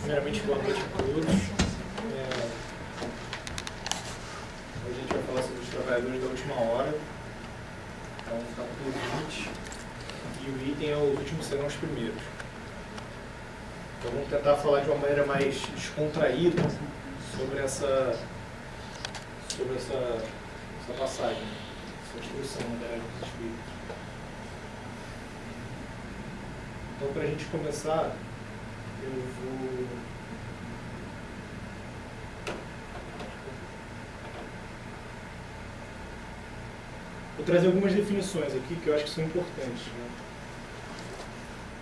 Primeiramente, boa noite a todos. Hoje a gente vai falar sobre os trabalhadores da última hora. Então, capítulo 20. E o item é os últimos serão os primeiros. Então, vamos tentar falar de uma maneira mais descontraída sobre essa passagem, essa instrução da Espírito. Então, para a gente começar, eu vou trazer algumas definições aqui que eu acho que são importantes. Né?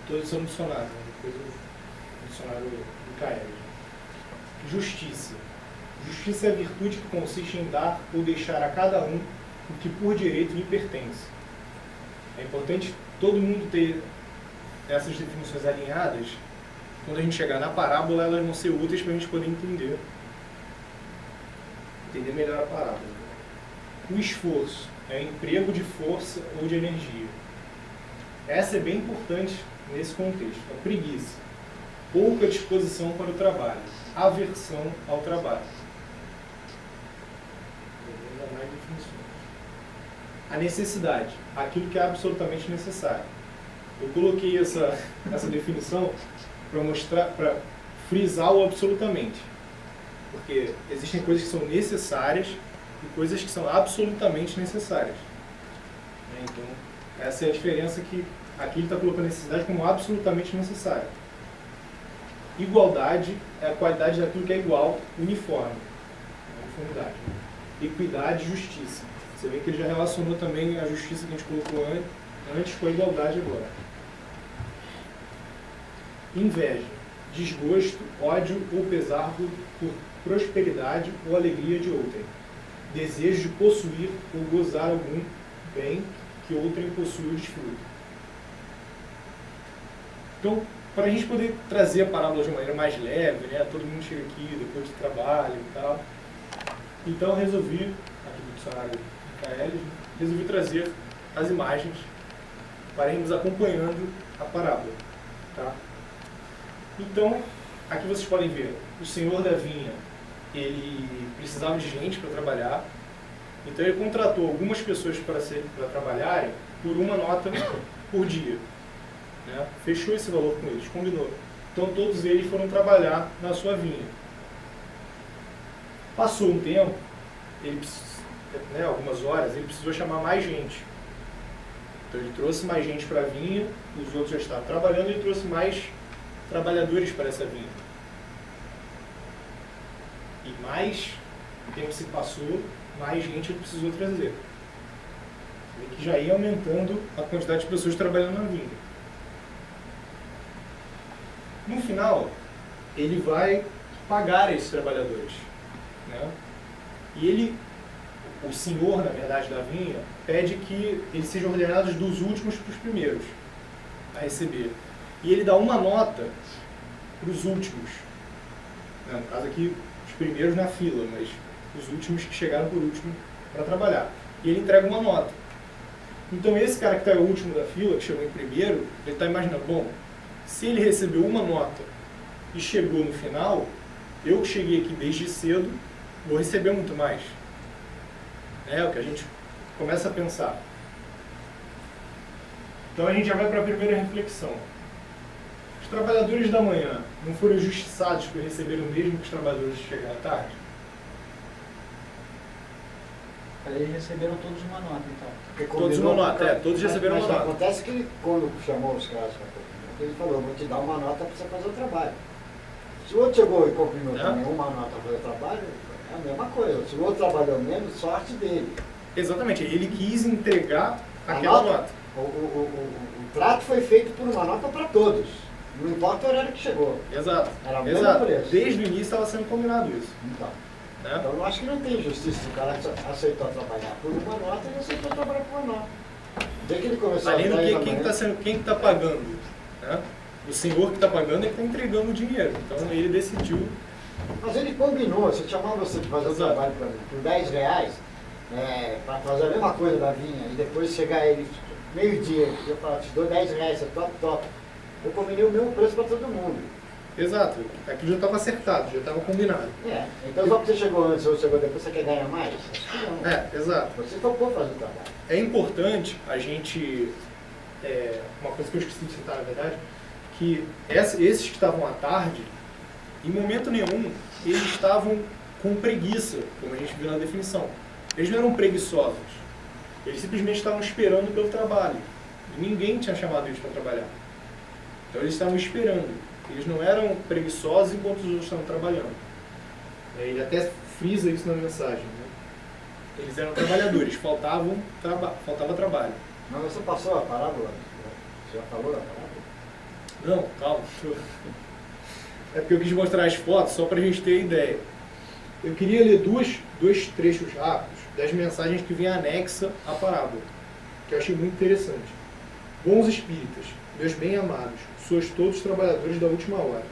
Todos são no dicionário, né? Depois o dicionário do Caeli. Justiça. Justiça é a virtude que consiste em dar ou deixar a cada um o que por direito lhe pertence. É importante todo mundo ter essas definições alinhadas. Quando a gente chegar na parábola, elas vão ser úteis para a gente poder entender melhor a parábola. O esforço é o emprego de força ou de energia. Essa é bem importante nesse contexto. A preguiça, pouca disposição para o trabalho, aversão ao trabalho. A necessidade, aquilo que é absolutamente necessário. Eu coloquei essa definição para frisar o absolutamente. Porque existem coisas que são necessárias e coisas que são absolutamente necessárias. Então, essa é a diferença que aqui ele está colocando a necessidade como absolutamente necessária. Igualdade é a qualidade daquilo que é igual, uniforme. Uniformidade. Equidade e justiça. Você vê que ele já relacionou também a justiça que a gente colocou antes com a igualdade agora. Inveja, desgosto, ódio ou pesar por prosperidade ou alegria de outrem. Desejo de possuir ou gozar algum bem que outrem possui ou desfruta. Então, para a gente poder trazer a parábola de uma maneira mais leve, né? Todo mundo chega aqui depois de trabalho e tal. Então, eu resolvi, aqui do dicionário Caeli, resolvi trazer as imagens para irmos acompanhando a parábola. Tá? Então, aqui vocês podem ver, o senhor da vinha, ele precisava de gente para trabalhar, então ele contratou algumas pessoas para trabalharem por uma nota por dia. Né? Fechou esse valor com eles, combinou. Então todos eles foram trabalhar na sua vinha. Passou um tempo, algumas horas, ele precisou chamar mais gente. Então ele trouxe mais gente para a vinha, os outros já estavam trabalhando, e ele trouxe mais trabalhadores para essa vinha. E mais tempo se passou, mais gente ele precisou trazer. E que já ia aumentando a quantidade de pessoas trabalhando na vinha. No final, ele vai pagar esses trabalhadores. Né? E o senhor, na verdade, da vinha, pede que eles sejam ordenados dos últimos para os primeiros a receber. E ele dá uma nota para os últimos. No caso aqui, os primeiros na fila, mas os últimos que chegaram por último para trabalhar. E ele entrega uma nota. Então esse cara que está o último da fila, que chegou em primeiro, ele está imaginando, bom, se ele recebeu uma nota e chegou no final, eu que cheguei aqui desde cedo, vou receber muito mais. É o que a gente começa a pensar. Então a gente já vai para a primeira reflexão. Os trabalhadores da manhã não foram injustiçados por receberem o mesmo que os trabalhadores que chegaram à tarde? Eles receberam todos uma nota, então. Todos uma nota, todos receberam uma nota. Acontece que ele, quando chamou os caras para combinar, ele falou, vou te dar uma nota para você fazer o trabalho. Se o outro chegou e combinou também uma nota para fazer o trabalho, é a mesma coisa. Se o outro trabalhou menos, sorte dele. Exatamente, ele quis entregar aquela nota. O trato foi feito por uma nota para todos. Não importa o horário que chegou. Exato. Era o mesmo preço. Desde o início estava sendo combinado isso. Então. Né? Então eu acho que não tem justiça. Se o cara aceitou trabalhar por uma nota, ele aceitou trabalhar por uma nota. Desde que ele começou além a do quem está pagando. Né? O senhor que está pagando é que está entregando o dinheiro. Então ele decidiu. Mas ele combinou, se eu chamar você de fazer o trabalho para mim por R$10, para fazer a mesma coisa da vinha, e depois chegar ele meio-dia, eu falo, te dou R$10, você top. Eu combinei o mesmo preço para todo mundo. Exato. Aquilo já estava acertado, já estava combinado. Então só porque você chegou antes ou chegou depois, você quer ganhar mais? Acho que não. Exato. Você topou fazer o trabalho. É importante a gente, uma coisa que eu esqueci de citar, na verdade, que esses que estavam à tarde, em momento nenhum, eles estavam com preguiça, como a gente viu na definição. Eles não eram preguiçosos. Eles simplesmente estavam esperando pelo trabalho. E ninguém tinha chamado eles para trabalhar. Então eles estavam esperando. Eles não eram preguiçosos enquanto os outros estavam trabalhando. Ele até frisa isso na mensagem. Né? Eles eram trabalhadores, faltava trabalho. Mas você passou a parábola? Você já falou da parábola? Não, calma. É porque eu quis mostrar as fotos só para a gente ter ideia. Eu queria ler dois trechos rápidos das mensagens que vêm anexa à parábola, que eu achei muito interessante. Bons espíritas, meus bem-amados, sois todos trabalhadores da última hora.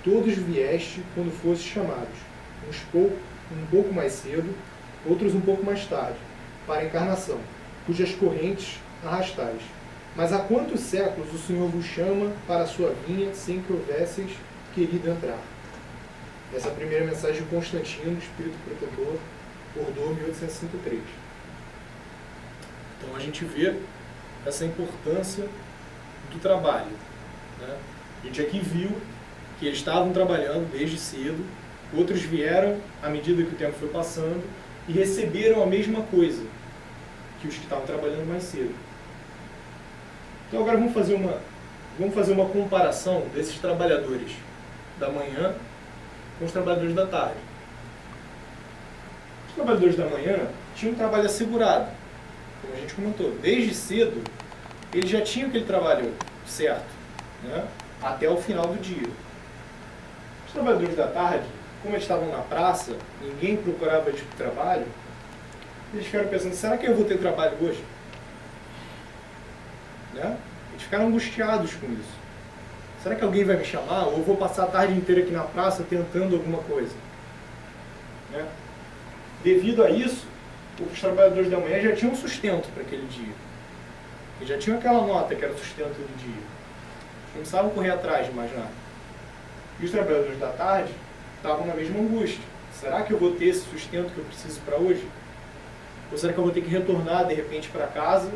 Todos vieste quando fostes chamados, um pouco mais cedo, outros um pouco mais tarde, para a encarnação, cujas correntes arrastais. Mas há quantos séculos o Senhor vos chama para a sua vinha sem que houvesseis querido entrar? Essa é a primeira mensagem de Constantino, Espírito Protetor, Bordeaux, 1853. Então a gente vê essa importância do trabalho. Né? A gente aqui viu que eles estavam trabalhando desde cedo, outros vieram à medida que o tempo foi passando e receberam a mesma coisa que os que estavam trabalhando mais cedo. Então agora vamos fazer uma comparação desses trabalhadores da manhã com os trabalhadores da tarde. Os trabalhadores da manhã tinham um trabalho assegurado, como a gente comentou. Desde cedo, eles já tinham aquele trabalho certo, né? Até o final do dia. Os trabalhadores da tarde, como eles estavam na praça, ninguém procurava esse tipo de trabalho, eles ficaram pensando, será que eu vou ter trabalho hoje? Né? Eles ficaram angustiados com isso. Será que alguém vai me chamar? Ou eu vou passar a tarde inteira aqui na praça tentando alguma coisa? Né? Devido a isso, os trabalhadores da manhã já tinham sustento para aquele dia. Eles já tinham aquela nota que era o sustento do dia. Eles não precisavam correr atrás de mais nada. E os trabalhadores da tarde estavam na mesma angústia. Será que eu vou ter esse sustento que eu preciso para hoje? Ou será que eu vou ter que retornar de repente para casa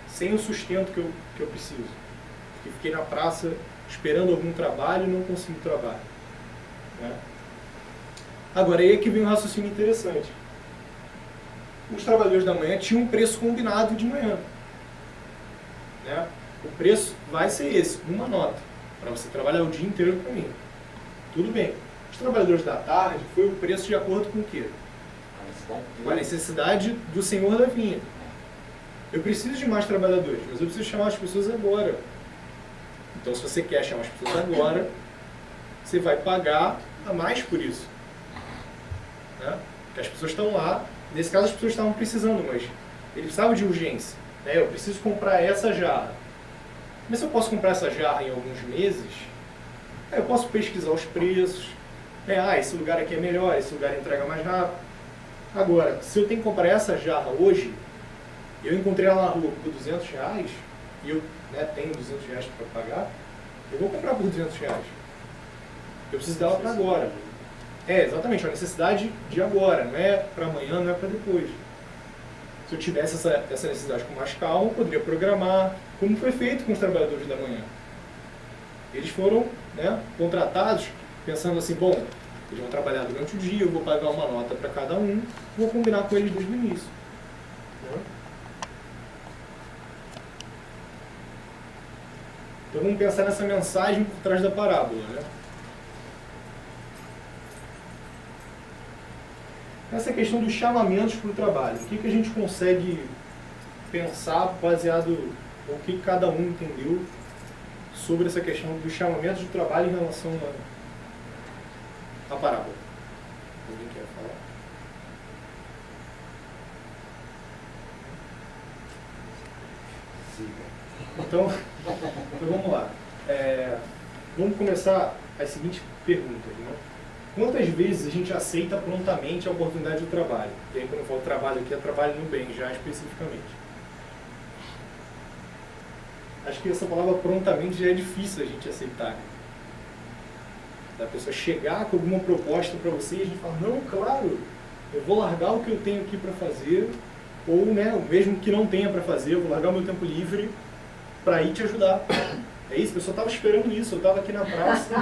sem o sustento que eu preciso? Porque fiquei na praça esperando algum trabalho e não consegui trabalho. Né? Agora, aí é que vem um raciocínio interessante. Os trabalhadores da manhã tinham um preço combinado de manhã. Né? O preço vai ser esse, uma nota, para você trabalhar o dia inteiro para mim. Tudo bem. Os trabalhadores da tarde foi o preço de acordo com o quê? Com a necessidade do senhor da vinha. Eu preciso de mais trabalhadores, mas eu preciso chamar as pessoas agora. Então, se você quer chamar as pessoas agora, você vai pagar a mais por isso. Né? Porque as pessoas estão lá. Nesse caso, as pessoas estavam precisando, mas ele precisava de urgência. Né? Eu preciso comprar essa jarra. Mas se eu posso comprar essa jarra em alguns meses, eu posso pesquisar os preços. Esse lugar aqui é melhor, esse lugar entrega mais rápido. Agora, se eu tenho que comprar essa jarra hoje, eu encontrei ela na rua por R$200 e eu tenho R$200 para pagar, eu vou comprar por R$200. Eu preciso dela para agora. Exatamente, uma necessidade de agora, não é para amanhã, não é para depois. Se eu tivesse essa necessidade com mais calma, eu poderia programar, como foi feito com os trabalhadores da manhã. Eles foram contratados pensando assim, bom, eles vão trabalhar durante o dia, eu vou pagar uma nota para cada um, vou combinar com eles desde o início. Né? Então vamos pensar nessa mensagem por trás da parábola. Né? Essa questão dos chamamentos para o trabalho. O que a gente consegue pensar baseado no que cada um entendeu sobre essa questão dos chamamentos de trabalho em relação à parábola? Alguém quer falar? Então vamos lá. Vamos começar as seguintes perguntas. Né? Quantas vezes a gente aceita prontamente a oportunidade de trabalho? E aí, quando eu falo trabalho aqui, é trabalho no bem, já especificamente. Acho que essa palavra prontamente já é difícil a gente aceitar. Da pessoa chegar com alguma proposta para você e a gente fala, não, claro, eu vou largar o que eu tenho aqui para fazer, ou né, mesmo que não tenha para fazer, eu vou largar o meu tempo livre para ir te ajudar. É isso, eu só estava esperando isso, eu estava aqui na praça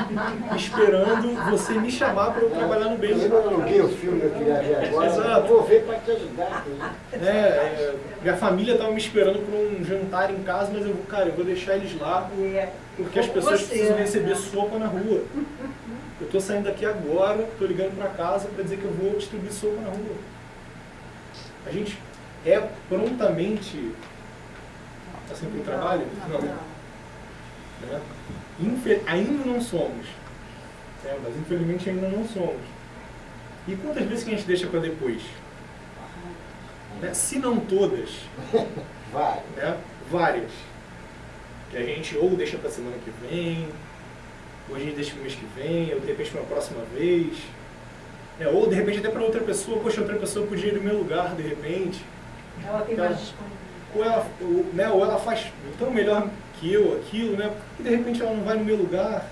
esperando você me chamar para eu trabalhar no bem. Eu aluguei o filme que eu queria ver agora, Exato. eu vou ver para te ajudar. Minha família estava me esperando por um jantar em casa, mas eu vou deixar eles lá, porque as pessoas precisam receber sopa na rua. Eu estou saindo daqui agora, estou ligando para casa para dizer que eu vou distribuir sopa na rua. A gente é prontamente assim para o trabalho? Não. Né? Ainda não somos. Mas infelizmente ainda não somos. E quantas vezes que a gente deixa para depois? Né? Se não todas, né? Várias. Que a gente ou deixa para semana que vem, ou a gente deixa para o mês que vem, ou de repente para a próxima vez. Ou de repente até para outra pessoa, poxa, outra pessoa podia ir no meu lugar de repente. Ela tem mais disponibilidade. Ou ela faz tão melhor que eu aquilo, né? Porque de repente ela não vai no meu lugar.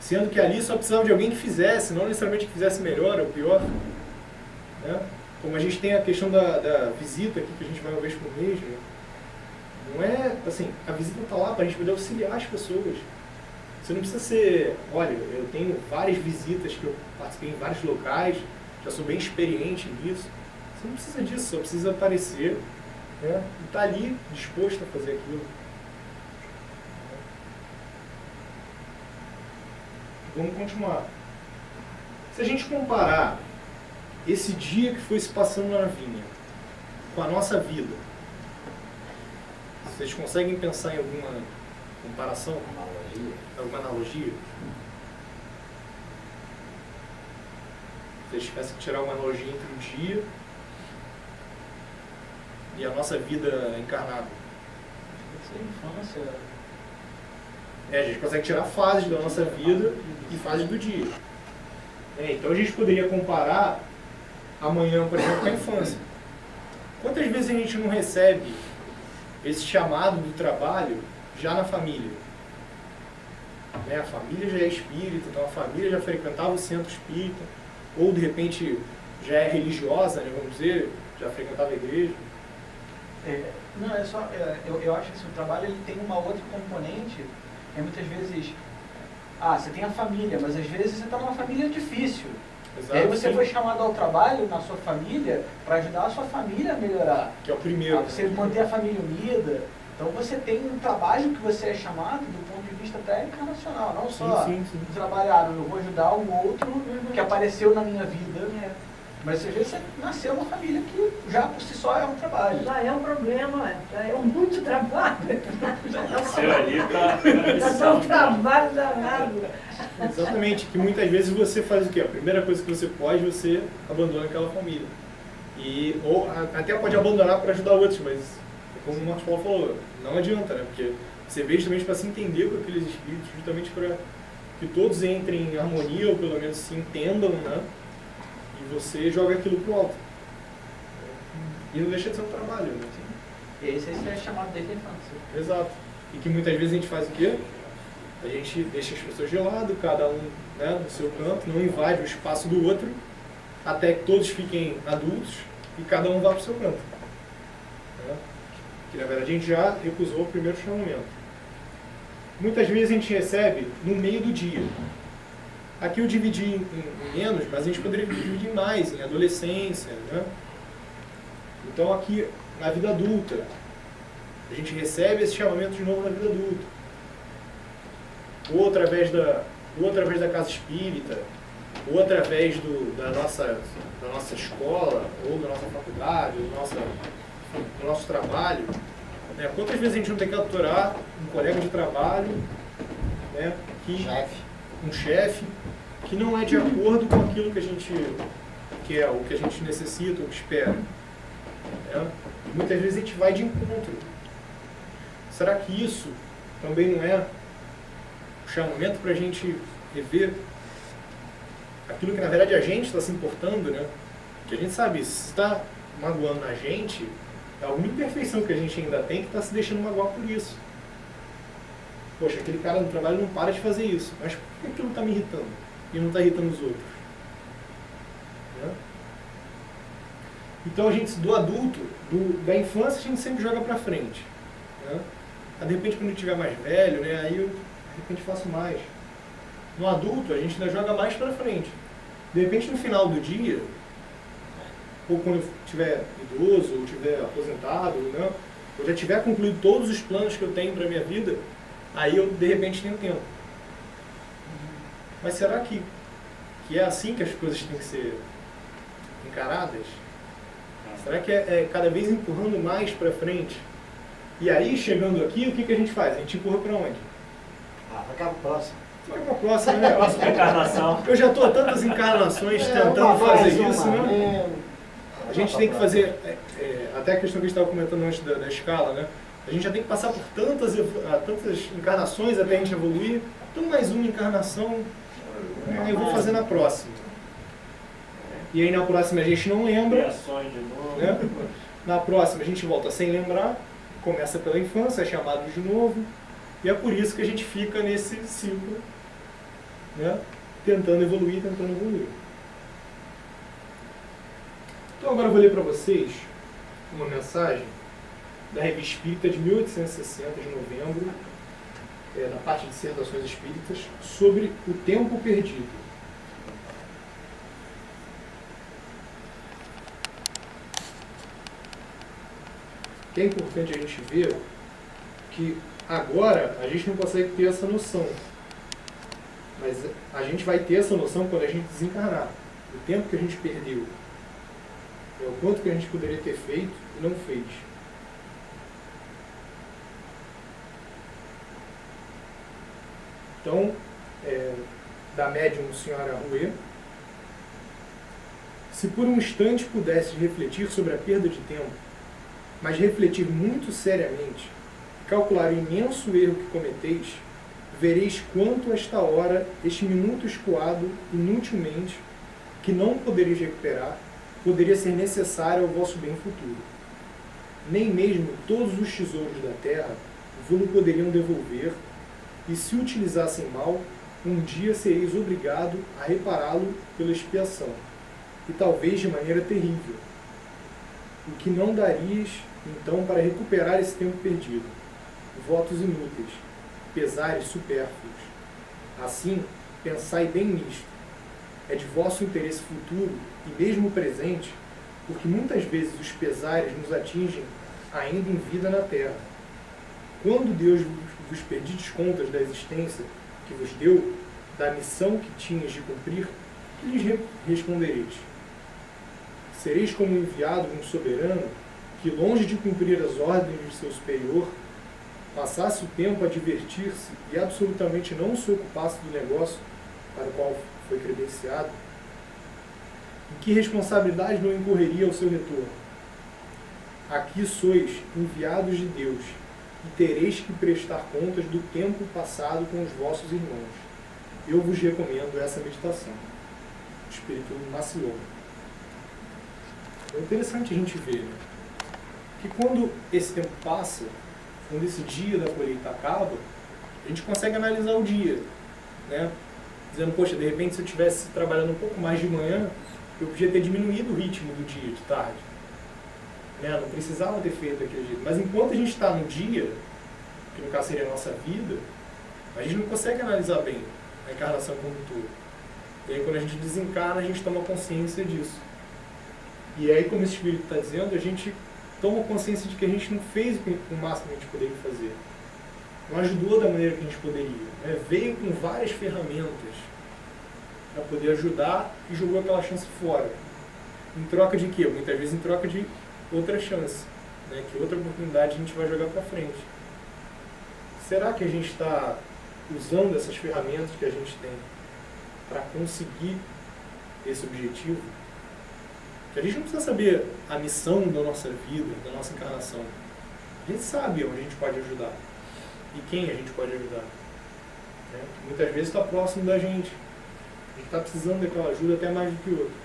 Sendo que ali só precisava de alguém que fizesse, não necessariamente que fizesse melhor ou pior. Né? Como a gente tem a questão da visita aqui, que a gente vai uma vez por mês, né? Não é assim, a visita está lá para a gente poder auxiliar as pessoas. Você não precisa ser, olha, eu tenho várias visitas que eu participei em vários locais, já sou bem experiente nisso. Você não precisa disso, só precisa aparecer, né? E estar ali disposto a fazer aquilo. Vamos continuar. Se a gente comparar esse dia que foi se passando na vinha com a nossa vida, vocês conseguem pensar em alguma comparação? Alguma analogia? Se vocês tivessem que tirar uma analogia entre o dia e a nossa vida encarnada. Isso é infância. A gente consegue tirar fases da nossa vida e fases do dia. Então a gente poderia comparar amanhã, por exemplo, com a infância. Quantas vezes a gente não recebe esse chamado do trabalho já na família? A família já é espírita, então a família já frequentava o centro espírita, ou de repente já é religiosa, né, vamos dizer, já frequentava a igreja. Não, é só, eu acho que assim, o trabalho ele tem uma outra componente. Muitas vezes, você tem a família, mas às vezes você está numa família difícil. Exato, e aí você sim. foi chamado ao trabalho na sua família para ajudar a sua família a melhorar. Que é o primeiro. Você manter a família unida. Então você tem um trabalho que você é chamado do ponto de vista até encarnacional, não só sim. trabalhar, eu vou ajudar um outro que apareceu na minha vida. Mas às vezes você nasceu numa família que já por si só é um trabalho. Já é um problema, já é muito trabalho. Nasceu ali Já é um trabalho danado. Exatamente, que muitas vezes você faz o quê? A primeira coisa que você pode, você abandona aquela família. Ou até pode abandonar para ajudar outros, mas como o Marcos Paulo falou, não adianta, né? Porque você veio justamente para se entender com aqueles espíritos, justamente para que todos entrem em harmonia, ou pelo menos se entendam, né? E você joga aquilo pro alto. E não deixa de ser um trabalho, né? E esse é chamado desde a infância. Exato. E que muitas vezes a gente faz o quê? A gente deixa as pessoas de lado, cada um, né, no seu canto, não invade o espaço do outro, até que todos fiquem adultos e cada um vá para o seu canto. Né? Que na verdade a gente já recusou o primeiro chamamento. Muitas vezes a gente recebe no meio do dia. Aqui eu dividi em menos, mas a gente poderia dividir em mais, em adolescência, né? Então aqui na vida adulta, a gente recebe esse chamamento de novo na vida adulta. Ou através da casa espírita, ou através da nossa escola, ou da nossa faculdade, ou do nosso trabalho. Né? Quantas vezes a gente não tem que aturar um colega de trabalho, né, um chefe, que não é de acordo com aquilo que a gente quer, o que a gente necessita, ou que espera. Né? E muitas vezes a gente vai de encontro. Será que isso também não é o chamamento para a gente rever aquilo que na verdade a gente está se importando, né? Que a gente sabe, se está magoando a gente, é alguma imperfeição que a gente ainda tem que está se deixando magoar por isso. poxa, aquele cara no trabalho não para de fazer isso, mas por que aquilo está me irritando e não está irritando os outros? Né? Então a gente, do adulto, da infância, a gente sempre joga para frente. Né? Aí, de repente, quando eu estiver mais velho, né, aí eu de repente faço mais. No adulto, a gente ainda joga mais para frente. De repente, no final do dia, ou quando eu estiver idoso, ou estiver aposentado, né, eu já tiver concluído todos os planos que eu tenho para a minha vida, aí eu, de repente, tenho tempo. Mas será que é assim que as coisas têm que ser encaradas? Será que é cada vez empurrando mais para frente? E aí, chegando aqui, o que a gente faz? A gente empurra para onde? Vai para a próxima. Fica para a próxima, né? Próxima encarnação. Eu já estou há tantas encarnações tentando fazer isso, né? A gente tem que fazer, até a questão que a gente estava comentando antes da escala, né? A gente já tem que passar por tantas encarnações até a gente evoluir. Então, mais uma encarnação, eu vou fazer na próxima. E aí, na próxima, a gente não lembra. Criações de novo. Né? Na próxima, a gente volta sem lembrar. Começa pela infância, é chamado de novo. E é por isso que a gente fica nesse ciclo, né? Tentando evoluir. Então, agora eu vou ler para vocês uma mensagem da Revista Espírita de 1860, de novembro, na parte de dissertações espíritas, sobre o tempo perdido. Que é importante a gente ver que agora a gente não consegue ter essa noção, mas a gente vai ter essa noção quando a gente desencarnar. O tempo que a gente perdeu, o quanto que a gente poderia ter feito e não fez. Então, da médium Senhora Rouet, se por um instante pudesse refletir sobre a perda de tempo, mas refletir muito seriamente, calcular o imenso erro que cometeis, vereis quanto esta hora, este minuto escoado inutilmente, que não podereis recuperar, poderia ser necessário ao vosso bem futuro. Nem mesmo todos os tesouros da terra vos poderiam devolver, e se utilizassem mal, um dia sereis obrigado a repará-lo pela expiação, e talvez de maneira terrível. O que não darias, então, para recuperar esse tempo perdido? Votos inúteis, pesares supérfluos. Assim, pensai bem nisto. É de vosso interesse futuro, e mesmo presente, porque muitas vezes os pesares nos atingem ainda em vida na terra. Quando Deus vos pedir contas da existência que vos deu, da missão que tinhas de cumprir, que lhes respondereis? Sereis como enviado de um soberano que, longe de cumprir as ordens de seu superior, passasse o tempo a divertir-se e absolutamente não se ocupasse do negócio para o qual foi credenciado? Em que responsabilidade não incorreria ao seu retorno? Aqui sois enviados de Deus, e tereis que prestar contas do tempo passado com os vossos irmãos. Eu vos recomendo essa meditação. Espírito Macion. É interessante a gente ver, né, que quando esse tempo passa, quando esse dia da colheita acaba, a gente consegue analisar o dia, né? Dizendo, poxa, de repente se eu estivesse trabalhando um pouco mais de manhã, eu podia ter diminuído o ritmo do dia, de tarde. Né? Não precisava ter feito daquele jeito. Mas enquanto a gente está no dia, que no caso seria a nossa vida, a gente não consegue analisar bem a encarnação como um todo. E aí quando a gente desencarna, a gente toma consciência disso. E aí, como esse Espírito está dizendo, a gente toma consciência de que a gente não fez o máximo que a gente poderia fazer. Não ajudou da maneira que a gente poderia. Né? Veio com várias ferramentas para poder ajudar e jogou aquela chance fora. Em troca de quê? Muitas vezes em troca de outra chance, né? Que outra oportunidade a gente vai jogar para frente. Será que a gente está usando essas ferramentas que a gente tem para conseguir esse objetivo? Que a gente não precisa saber a missão da nossa vida, da nossa encarnação. A gente sabe onde a gente pode ajudar e quem a gente pode ajudar. Né? Muitas vezes está próximo da gente. A gente está precisando daquela ajuda até mais do que o outro.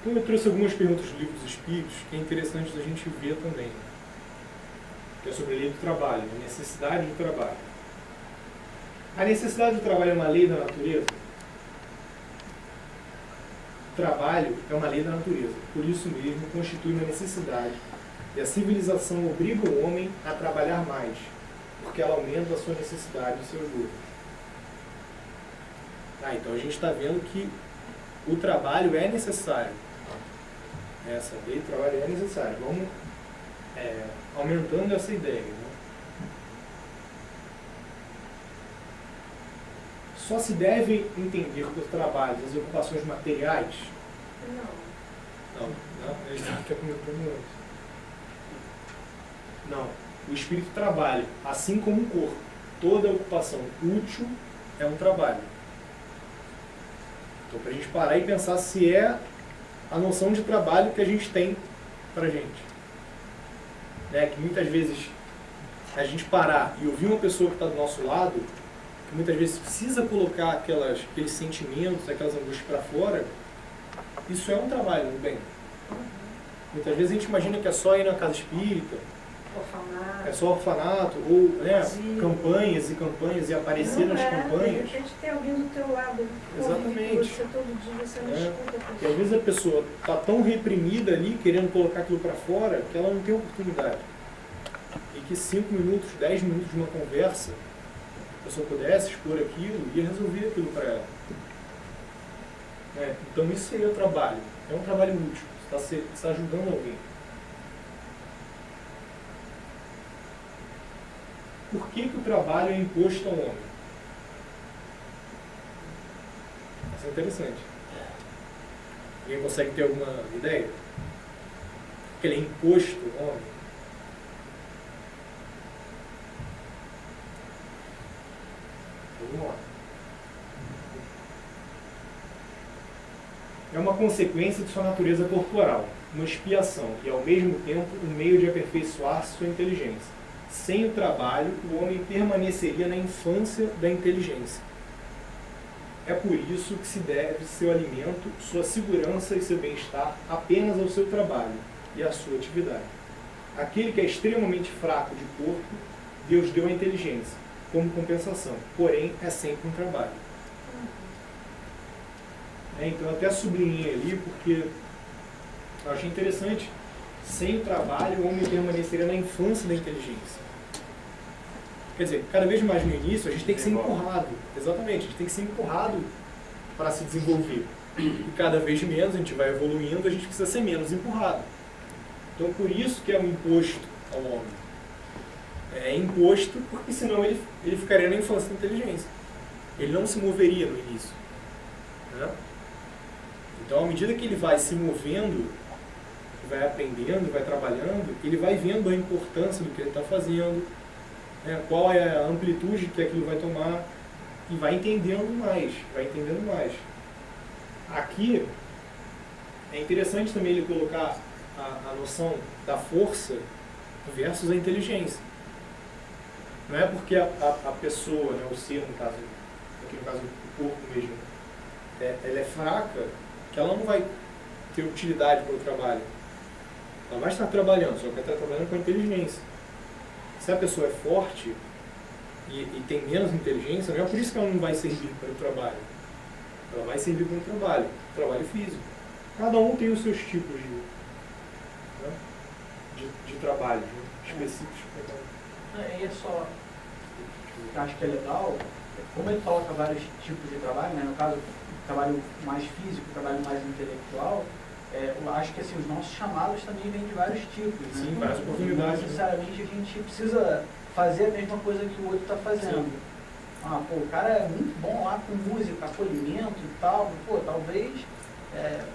Então eu trouxe algumas perguntas do Livro dos Espíritos que é interessante a gente ver também, que é sobre a lei do trabalho, a necessidade do trabalho. A necessidade do trabalho é uma lei da natureza? O trabalho é uma lei da natureza, por isso mesmo constitui uma necessidade. E a civilização obriga o homem a trabalhar mais, porque ela aumenta a sua necessidade e o seu lucro. Então a gente está vendo que o trabalho é necessário. Essa lei do trabalho é necessária. Vamos aumentando essa ideia. Né? Só se deve entender por trabalho as ocupações materiais? Não, a gente estava até comentando antes. Não. O espírito trabalha, assim como o corpo. Toda ocupação útil é um trabalho. Então, para a gente parar e pensar se é a noção de trabalho que a gente tem para a gente. Né? Que muitas vezes a gente parar e ouvir uma pessoa que está do nosso lado, que muitas vezes precisa colocar aqueles sentimentos, aquelas angústias para fora, isso é um trabalho do bem. Muitas vezes a gente imagina que é só ir na casa espírita, Orfanato. é só orfanato, ou campanhas e campanhas, e aparecer nas De campanhas. repente tem alguém do teu lado. Exatamente. Você todo dia, você não escuta a pessoa. E às vezes a pessoa está tão reprimida ali, querendo colocar aquilo para fora, que ela não tem oportunidade. E que 5 minutos, 10 minutos de uma conversa, a pessoa pudesse expor aquilo, ia resolver aquilo para ela. Então isso seria o trabalho. É um trabalho útil. Você está ajudando alguém. Por que o trabalho é imposto ao homem? Isso é interessante. Alguém consegue ter alguma ideia? Porque ele é imposto ao homem. Vamos lá. É uma consequência de sua natureza corporal, uma expiação e, ao mesmo tempo, um meio de aperfeiçoar sua inteligência. Sem o trabalho, o homem permaneceria na infância da inteligência. É por isso que se deve seu alimento, sua segurança e seu bem-estar apenas ao seu trabalho e à sua atividade. Aquele que é extremamente fraco de corpo, Deus deu a inteligência, como compensação, porém é sempre um trabalho. Então eu até sublinhei ali porque eu achei interessante. Sem o trabalho, o homem permaneceria na infância da inteligência. Quer dizer, cada vez mais no início, a gente tem que ser empurrado. Exatamente, a gente tem que ser empurrado para se desenvolver. E cada vez menos a gente vai evoluindo, a gente precisa ser menos empurrado. Então, por isso que é um imposto ao homem. É imposto porque senão ele ficaria na infância da inteligência. Ele não se moveria no início. Né? Então, à medida que ele vai se movendo, vai aprendendo, vai trabalhando, ele vai vendo a importância do que ele está fazendo, né, qual é a amplitude que aquilo vai tomar, e vai entendendo mais, Aqui, é interessante também ele colocar a noção da força versus a inteligência. Não é porque a pessoa, né, o ser, no caso, aqui no caso o corpo mesmo, ela é fraca, que ela não vai ter utilidade para o trabalho. Ela vai estar trabalhando, só que ela está trabalhando com a inteligência. Se a pessoa é forte e tem menos inteligência, não é por isso que ela não vai servir para o trabalho. Ela vai servir para o trabalho físico. Cada um tem os seus tipos de trabalho específicos. E é só, eu acho que é legal, como ele coloca vários tipos de trabalho, né? No caso, trabalho mais físico, trabalho mais intelectual, eu acho que assim, os nossos chamados também vêm de vários tipos. Né? Sim, várias oportunidades. Não necessariamente a gente precisa fazer a mesma coisa que o outro está fazendo. Sim. O cara é muito bom lá com música, acolhimento e tal, talvez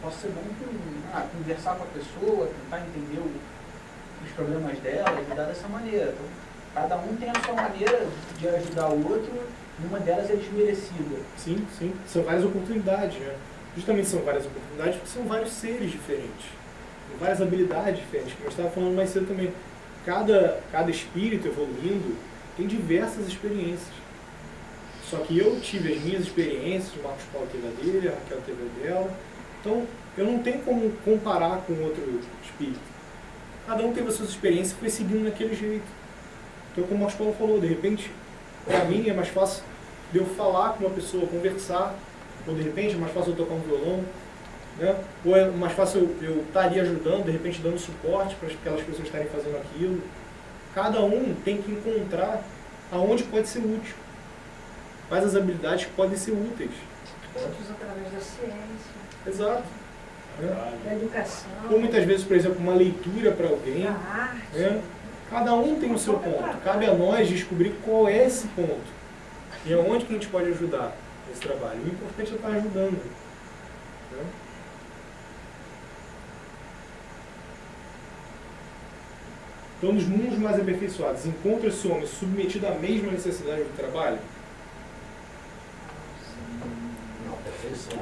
possa ser bom conversar com a pessoa, tentar entender os problemas dela, ajudar dessa maneira. Então, cada um tem a sua maneira de ajudar o outro, e uma delas é desmerecida. Sim, sim. São várias oportunidades, né? Justamente são várias oportunidades porque são vários seres diferentes, com várias habilidades diferentes. Como eu estava falando mais cedo também, cada espírito evoluindo tem diversas experiências. Só que eu tive as minhas experiências, o Marcos Paulo teve a dele, a Raquel teve a dela. Então, eu não tenho como comparar com outro espírito. Cada um teve a sua experiência e foi seguindo daquele jeito. Então, como o Marcos Paulo falou, de repente, para mim é mais fácil de eu falar com uma pessoa, conversar, ou de repente é mais fácil eu tocar um violão, né? Ou é mais fácil eu estar ali ajudando, de repente dando suporte para aquelas pessoas estarem fazendo aquilo. Cada um tem que encontrar aonde pode ser útil, quais as habilidades que podem ser úteis. Outros através da ciência, Exato. Né? da educação, Ou muitas vezes, por exemplo, uma leitura para alguém. da arte. Né? Cada um tem o seu ponto. Cabe a nós descobrir qual é esse ponto. E aonde que a gente pode ajudar nesse trabalho. O importante é estar ajudando. Né? Então, nos mundos mais aperfeiçoados, encontra-se o homem submetido à mesma necessidade do trabalho? Não, perfeição.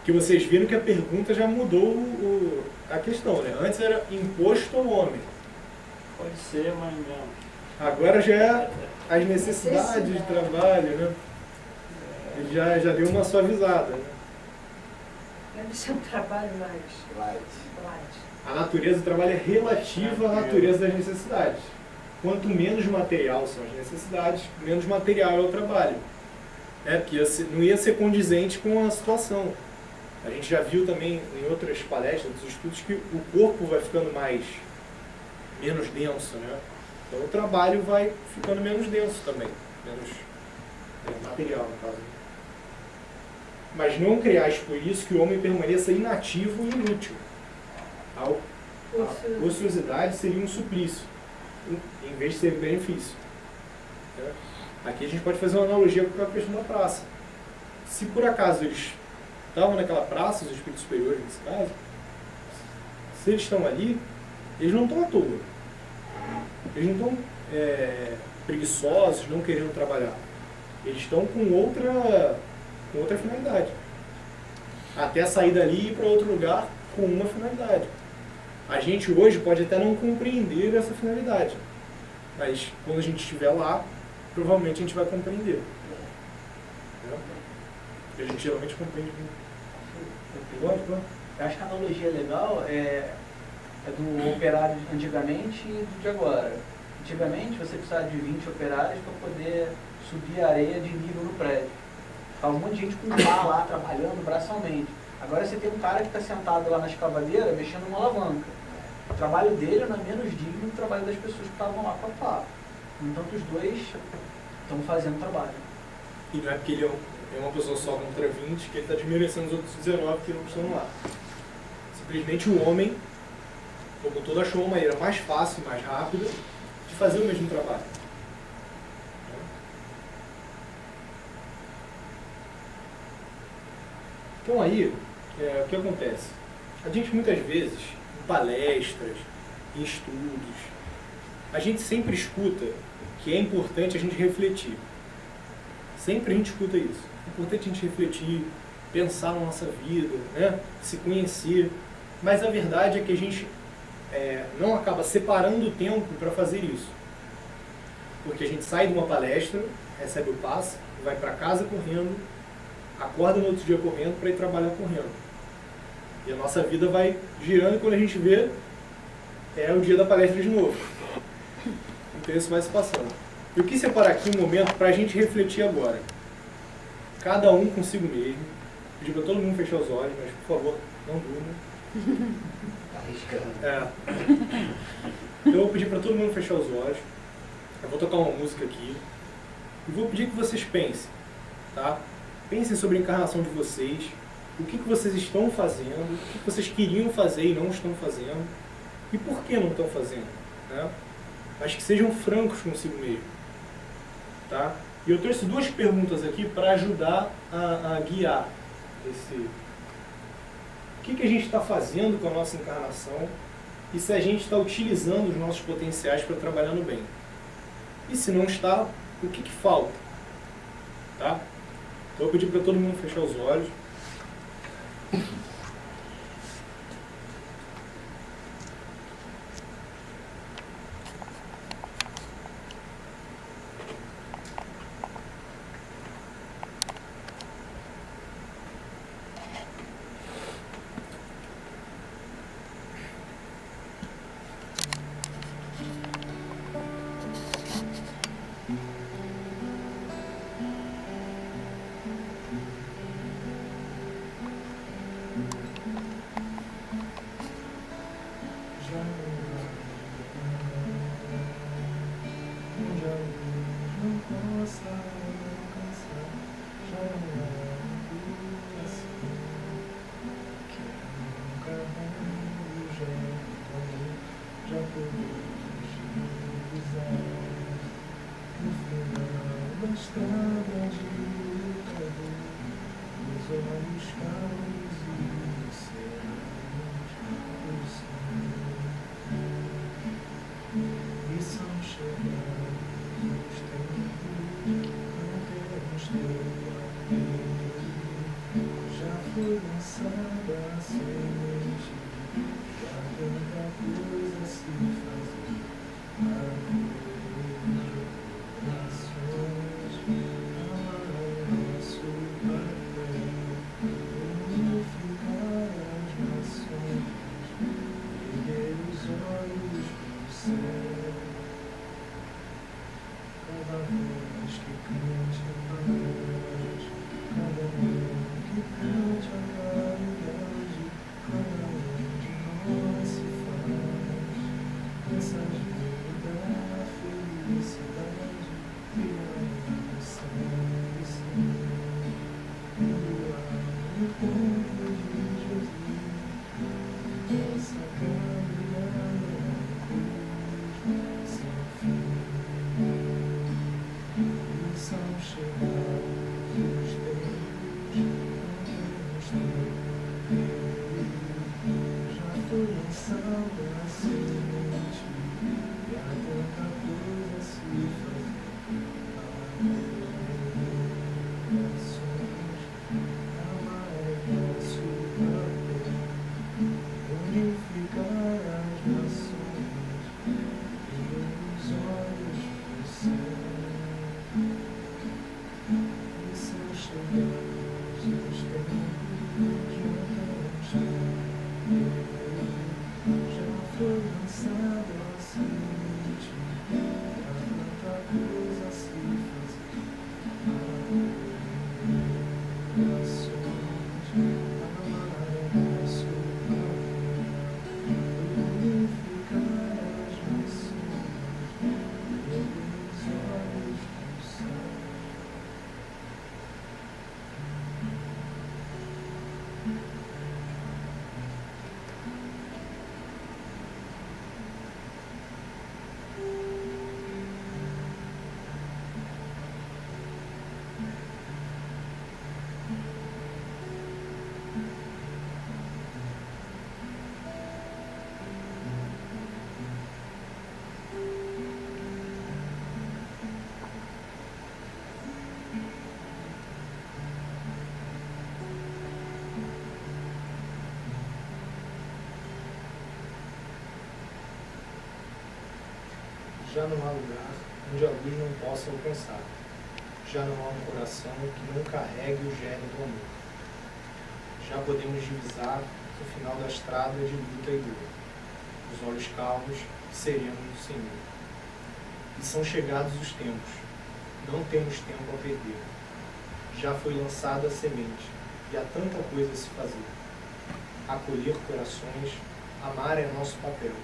Que vocês viram que a pergunta já mudou a questão, né? Antes era imposto ao homem. Pode ser, mas não. Agora já é as necessidades de trabalho, né? Ele já deu uma suavizada, né? Deve ser um trabalho mais Light. light. A natureza do trabalho é relativa à natureza das necessidades. Quanto menos material são as necessidades, menos material é o trabalho. Porque não ia ser condizente com a situação. A gente já viu também em outras palestras, dos estudos, que o corpo vai ficando menos denso, né? Então o trabalho vai ficando menos denso também, menos material, no caso. Mas não criais por isso que o homem permaneça inativo e inútil. A ociosidade seria um suplício, em vez de ser benefício. Aqui a gente pode fazer uma analogia com a questão da praça. Se por acaso eles estavam naquela praça, os espíritos superiores nesse caso, se eles estão ali, eles não estão à toa. Eles não estão preguiçosos, não querendo trabalhar. Eles estão com outra finalidade. Até sair dali e ir para outro lugar com uma finalidade. A gente hoje pode até não compreender essa finalidade, mas quando a gente estiver lá, provavelmente a gente vai compreender. Porque a gente geralmente compreende muito. Eu acho que a analogia legal é do operário de antigamente e do de agora. Antigamente você precisava de 20 operários para poder subir a areia de nível no prédio. Ficava um monte de gente com pá lá trabalhando braçalmente. Agora você tem um cara que está sentado lá na escavadeira mexendo numa alavanca. O trabalho dele não é menos digno do trabalho das pessoas que estavam lá com a pá. Enquanto os dois estão fazendo trabalho. E não é porque ele é uma pessoa só contra 20 que ele está desmerecendo os outros 19 que não estão lá. Simplesmente o homem, como todo, achou uma maneira mais fácil, mais rápida de fazer o mesmo trabalho. Então aí, o que acontece? A gente muitas vezes, em palestras, em estudos, a gente sempre escuta que é importante a gente refletir. Sempre a gente escuta isso. É importante a gente refletir, pensar na nossa vida, né? Se conhecer. Mas a verdade é que a gente não acaba separando o tempo para fazer isso. Porque a gente sai de uma palestra, recebe o passe, vai para casa correndo, acorda no outro dia correndo para ir trabalhar correndo. E a nossa vida vai girando e quando a gente vê, é o dia da palestra de novo. Então isso vai se passando. Eu quis separar aqui um momento para a gente refletir agora. Cada um consigo mesmo. Pedir para todo mundo fechar os olhos, mas por favor, não durmam. Tá arriscando. Então eu vou pedir para todo mundo fechar os olhos. Eu vou tocar uma música aqui. E vou pedir que vocês pensem, tá? Pensem sobre a encarnação de vocês. O que vocês estão fazendo, o que vocês queriam fazer e não estão fazendo. E por que não estão fazendo, né? Mas que sejam francos consigo mesmo. Tá? E eu trouxe duas perguntas aqui para ajudar a guiar esse... O que a gente está fazendo com a nossa encarnação e se a gente está utilizando os nossos potenciais para trabalhar no bem. E se não está, o que falta? Tá? Então eu pedi para todo mundo fechar os olhos. No final da estrada de lutador, os olhos calmos e serãos do Senhor. E são chegados os tempos, não temos teu apelo. Já foi lançada a semente, já tanta coisa a se fazer. Corações, amar é nosso papel, unificar as nações, erguer os olhos pro céu. Cada voz que cante a paz, cada mão que cante a caridade, cada um de nós se faz mensageiro da felicidade, criando sangue, Senhor, perdoar o povo de Jesus, essa caminhada na cruz, sem fim. E são chegados os tempos, não temos tempo, já foi lançada a semente, e há tanta coisa a se fazer. Corações, amar é nosso papel, unificar as nações, e os olhos pro céu. E são chegados os tempos, não temos tempo, já foi lançado a semente, há tanta coisa a se fazer. Corações, amar é nosso papel, unificar as nações, e os olhos pro céu. Já não há lugar onde a luz não possa alcançar. Já não há um coração que não carregue o germe do amor. Já podemos divisar o final da estrada de luta e dor, os olhos calmos e serenos do Senhor. E são chegados os tempos, não temos tempo a perder. Já foi lançada a semente, e há tanta coisa a se fazer. Acolher corações, amar é nosso papel.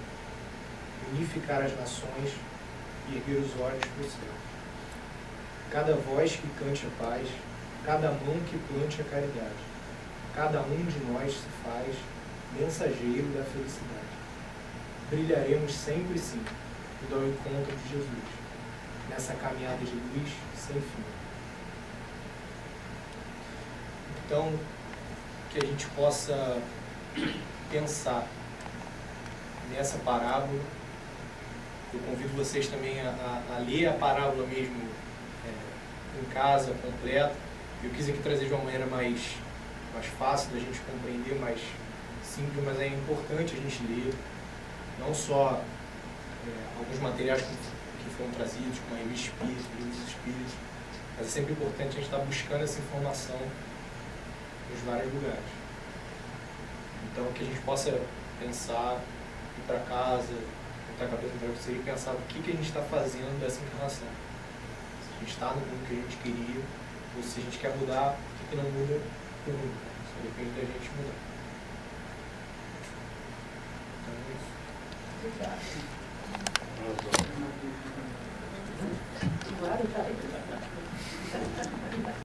Unificar as nações e erguer os olhos para o céu. Cada voz que cante a paz, cada mão que plante a caridade, cada um de nós se faz mensageiro da felicidade. Brilharemos sempre sim, indo ao encontro de Jesus, nessa caminhada de luz sem fim. Então, que a gente possa pensar nessa parábola. Eu convido vocês também a ler a parábola mesmo em casa, completa. Eu quis aqui trazer de uma maneira mais fácil da gente compreender, mais simples, mas é importante a gente ler, não só alguns materiais que foram trazidos, como a revista Espírita, livros espíritos, mas é sempre importante a gente estar buscando essa informação nos vários lugares. Então, que a gente possa pensar, ir para casa, botar a cabeça no travesseiro e pensar o que a gente está fazendo dessa encarnação. Se a gente está no mundo que a gente queria, ou se a gente quer mudar, por que não muda o mundo? Só depende da gente mudar. Então é isso. Obrigado. Claro, tá aí.